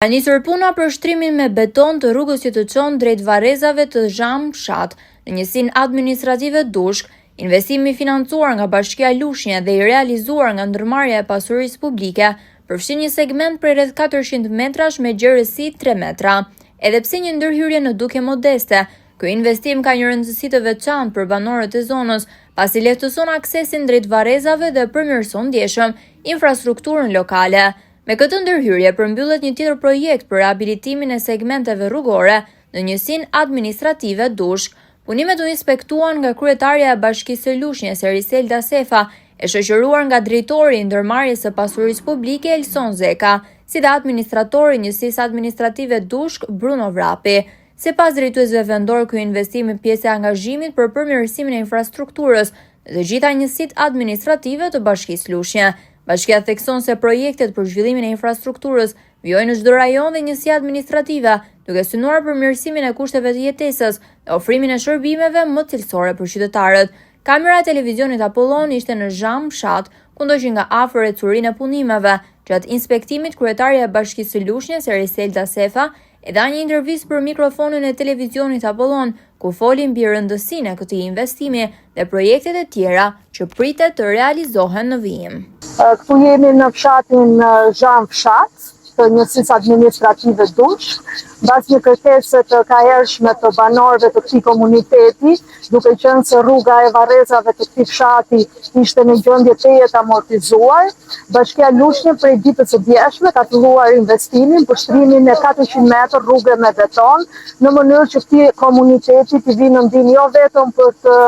Ka nisur puna për shtrimin me beton të rrugës që të çon drejt varrezave të Zham Fshat në njësinë administrative Dushk, investimi financuar nga Bashkia Lushnjë dhe i realizuar nga ndërmarrja e pasurisë publike, përfshin një segment prej rreth 400 metrash me gjerësi 3 metra. Edhe pse një ndërhyrje në duke modeste, ky investim ka një rëndësi të veçantë për banorët e zonës, pasi lehtëson aksesin drejt varrezave dhe përmirëson ndjeshëm infrastrukturën lokale. Me këtë ndërhyrje përmbyllet një tjetër projekt për rehabilitimin e segmenteve rrugore në njësinë administrative Dushk. Punimet u inspektuan nga kryetarja e Bashkisë së Lushnjës Eriselda Sefa, e shoqëruar nga drejtori i ndërmarrjes së pasurisë publike Elson Zeka, si dhe administratori i njësisë administrative Dushk Bruno Vrapi. Sipas drejtuesve vendor, ky investim është pjesë e angazhimit për përmirësimin e infrastrukturës në të gjitha njësitë administrative të Bashkisë Lushnjë. Bashkia thekson se projektet për zhvillimin e infrastrukturës vijojnë në çdo rajon dhe njësi administrative, duke synuar përmirësimin e kushteve të jetesës dhe ofrimin e shërbimeve më cilësore për qytetarët. Kamera e televizionit Apollon ishte në Zham Fshat, ku ndoqi nga afër ecurinë e punimeve. Gjatë inspektimit, kryetarja e Bashkisë së Lushnjës Eriselda Sefa e dha një intervistë për mikrofonin e televizionit Apollon, ku foli mbi rëndësinë e këtij investimi dhe projektet e tjera që pritet të realizohen në vijim. Këtu jemi në fshatin Zham Fshat, të njësisë administrative Dushk, mbas një kërkese të kahershme të banorëve të këtij komuniteti, duke qenë se rruga e varrezave të këtij fshati ishte në gjendje tejet amortizuar, Bashkia Lushnjë prej ditës së djeshme ka filluar investimin për shtrimin e 400 metër rrugë me beton, në mënyrë që këtij komuniteti të vinë në ndihmë jo vetëm për të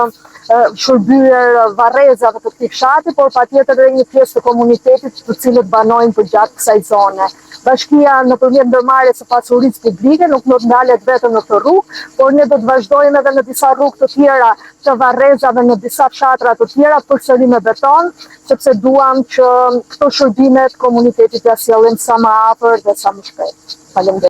shërbyer varrezave të këtij fshati, por patjetër edhe një pjesë të komunitetit të cilët banojnë përgjatë kësaj zone. Bashkia nëpërmjet ndërmarrjes së pasurisë publike nuk do të ndalet vetëm në këtë rrugë, por ne do të vazhdojmë edhe në disa rrugë të tjera të varrezave në disa fshatra të tjera përsëri me beton, sepse duam që këto shërbimet komunitetit ja sjellim sa më afër dhe sa më shpejt. Faleminderit.